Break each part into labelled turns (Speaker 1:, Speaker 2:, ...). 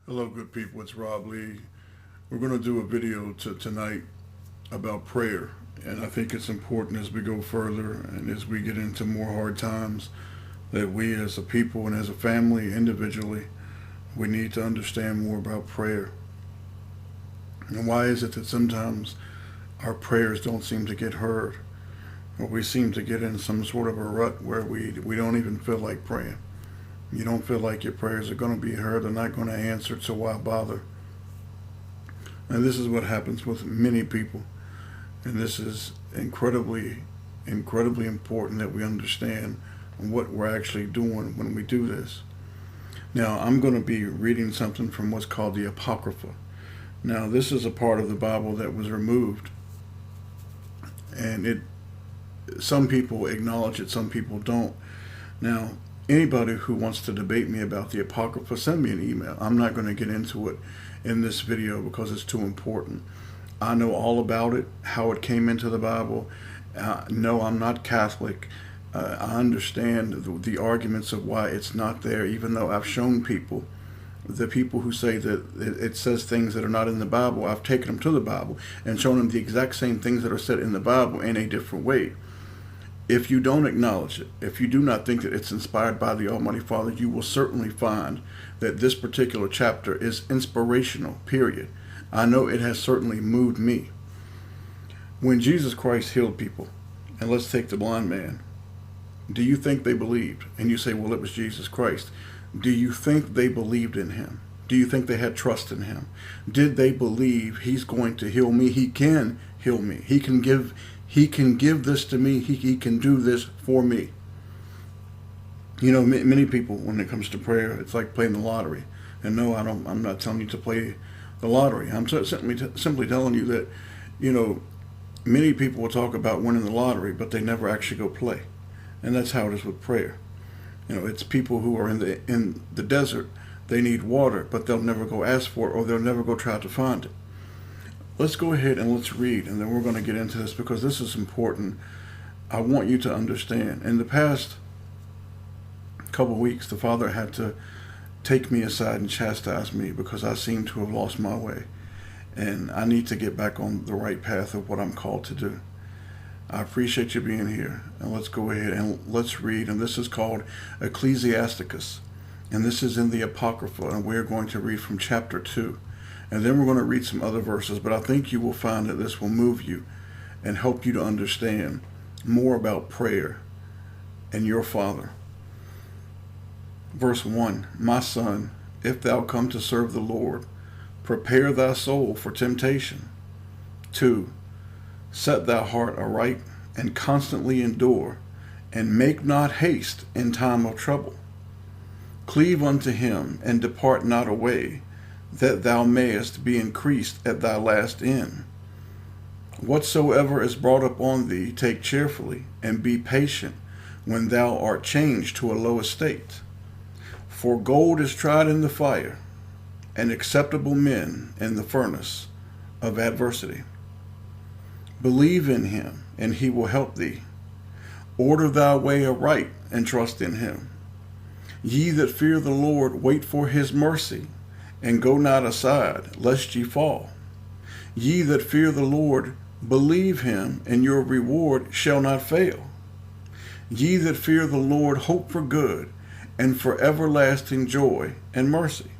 Speaker 1: Hello, good people. It's Rob Lee. We're going to do a video tonight about prayer. And I think it's important as we go further and as we get into more hard times that we as a people and as a family, individually, we need to understand more about prayer. And why is it that sometimes our prayers don't seem to get heard? Or we seem to get in some sort of a rut where we don't even feel like praying. You don't feel like your prayers are going to be heard, they're not going to answer, so why bother? And this is what happens with many people. And this is incredibly important that we understand what we're actually doing when we do this. Now, I'm going to be reading something from what's called the Apocrypha. Now, this is a part of the Bible that was removed. And some people acknowledge it, some people don't. Now, anybody who wants to debate me about the Apocrypha, send me an email. I'm not going to get into it in this video because it's too important. I know all about it, how it came into the Bible. No, I'm not Catholic. I understand the arguments of why it's not there, even though I've shown people, the people who say that it says things that are not in the Bible, I've taken them to the Bible and shown them the exact same things that are said in the Bible in a different way. If you don't acknowledge it, if you do not think that it's inspired by the Almighty Father, you will certainly find that this particular chapter is inspirational, period. I know it has certainly moved me. When Jesus Christ healed people, and let's take the blind man, do you think they believed? And you say, well, it was Jesus Christ. Do you think they believed in him? Do you think they had trust in him? Did they believe he's going to heal me? He can heal me. He can give this to me. He can do this for me. You know, many people, when it comes to prayer, it's like playing the lottery. And no, I'm not telling you to play the lottery. I'm simply telling you that, you know, many people will talk about winning the lottery, but they never actually go play. And that's how it is with prayer. You know, it's people who are in the desert. They need water, but they'll never go ask for it, or they'll never go try to find it. Let's go ahead and let's read, and then we're going to get into this because this is important. I want you to understand. In the past couple of weeks, the Father had to take me aside and chastise me because I seem to have lost my way. And I need to get back on the right path of what I'm called to do. I appreciate you being here. And let's go ahead and let's read. And this is called Ecclesiasticus. And this is in the Apocrypha. And we're going to read from chapter 2. And then we're going to read some other verses, but I think you will find that this will move you and help you to understand more about prayer and your Father. Verse 1, my son, if thou come to serve the Lord, prepare thy soul for temptation. 2, set thy heart aright and constantly endure, and make not haste in time of trouble. Cleave unto him and depart not away, that thou mayest be increased at thy last end. Whatsoever is brought upon thee, take cheerfully, and be patient when thou art changed to a low estate. For gold is tried in the fire, and acceptable men in the furnace of adversity. Believe in him, and he will help thee. Order thy way aright, and trust in him. Ye that fear the Lord, wait for his mercy, and go not aside, lest ye fall. Ye that fear the Lord, believe him, and your reward shall not fail. Ye that fear the Lord, hope for good, and for everlasting joy and mercy.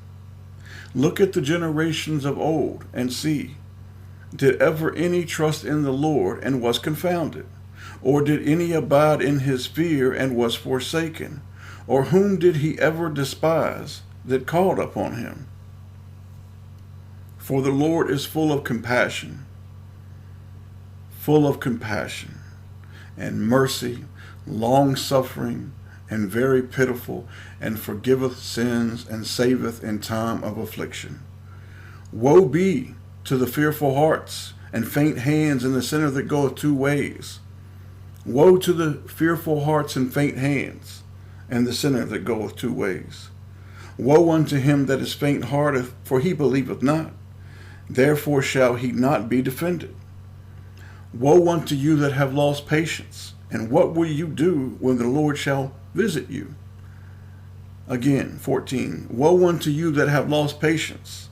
Speaker 1: Look at the generations of old, and see, did ever any trust in the Lord, and was confounded? Or did any abide in his fear, and was forsaken? Or whom did he ever despise, that called upon him? For the Lord is full of compassion, and mercy, long-suffering, and very pitiful, and forgiveth sins, and saveth in time of affliction. Woe be to the fearful hearts, and faint hands in the sinner that goeth 2 ways. Woe to the fearful hearts and faint hands, and the sinner that goeth 2 ways. Woe unto him that is faint-hearted, for he believeth not. Therefore shall he not be defended. Woe unto you that have lost patience, and what will you do when the Lord shall visit you? Again, 14. Woe unto you that have lost patience,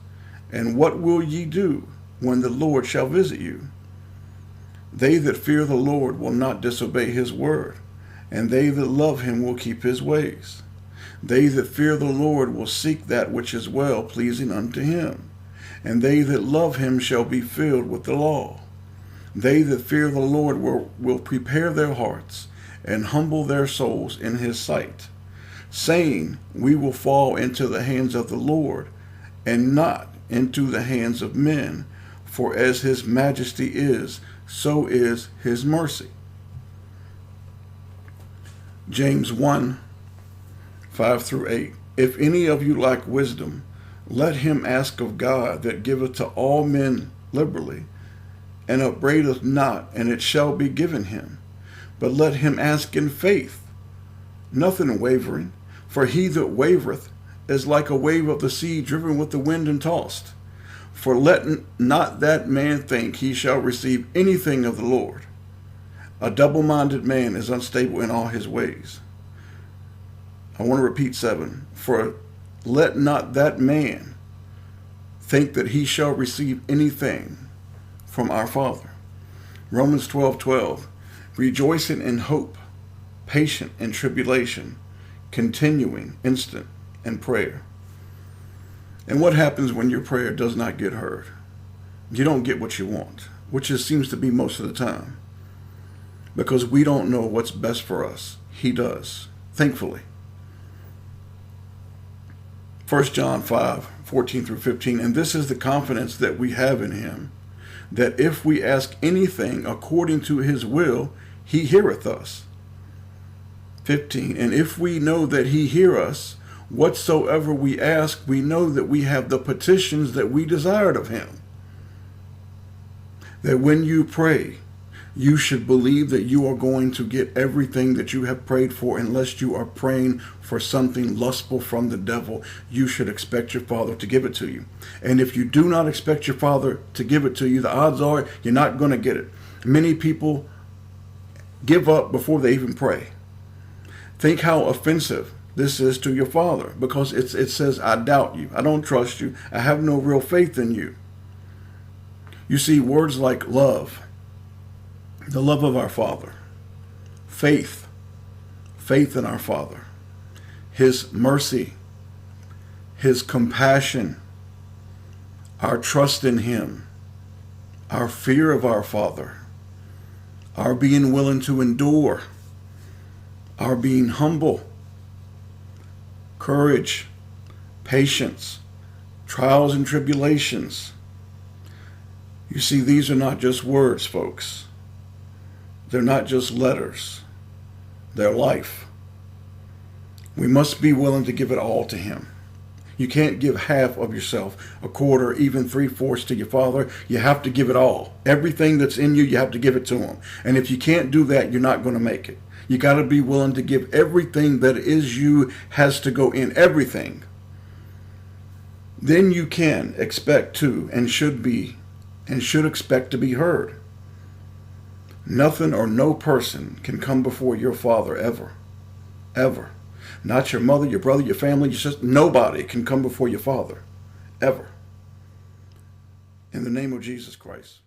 Speaker 1: and what will ye do when the Lord shall visit you? They that fear the Lord will not disobey his word, and they that love him will keep his ways. They that fear the Lord will seek that which is well pleasing unto him, and they that love him shall be filled with the law. They that fear the Lord will prepare their hearts and humble their souls in his sight, saying, we will fall into the hands of the Lord, and not into the hands of men, for as his majesty is, so is his mercy. James 1, 5 through 8. If any of you lack wisdom, let him ask of God, that giveth to all men liberally, and upbraideth not, and it shall be given him. But let him ask in faith, nothing wavering. For he that wavereth is like a wave of the sea, driven with the wind and tossed. For let not that man think he shall receive anything of the Lord. A double-minded man is unstable in all his ways. I want to repeat 7. For let not that man think that he shall receive anything from our Father. Romans 12:12. Rejoicing in hope, patient in tribulation, continuing, instant in prayer. And what happens when your prayer does not get heard? You don't get what you want, which seems to be most of the time. Because we don't know what's best for us. He does, thankfully. 1 John 5:14 through 15. And this is the confidence that we have in him, that if we ask anything according to his will, he heareth us. 15. And if we know that he hear us, whatsoever we ask, we know that we have the petitions that we desired of him. That when you pray, you should believe that you are going to get everything that you have prayed for, unless you are praying for something lustful from the devil. You should expect your Father to give it to you. And if you do not expect your Father to give it to you, the odds are you're not going to get it. Many people give up before they even pray. Think how offensive this is to your Father, because it says, I doubt you. I don't trust you. I have no real faith in you. You see, words like love, the love of our Father, faith in our Father, his mercy, his compassion, our trust in him, our fear of our Father, our being willing to endure, our being humble, courage, patience, trials and tribulations. You see, these are not just words, folks. They're not just letters. They're life. We must be willing to give it all to him. You can't give half of yourself, a quarter, even 3/4 to your Father. You have to give it all. Everything that's in you, you have to give it to him. And if you can't do that, you're not going to make it. You got to be willing to give everything that is you, has to go in, everything. Then you can expect to, and should expect to be heard. Nothing or no person can come before your Father ever. Ever. Not your mother, your brother, your family, your sister. Nobody can come before your Father. Ever. In the name of Jesus Christ.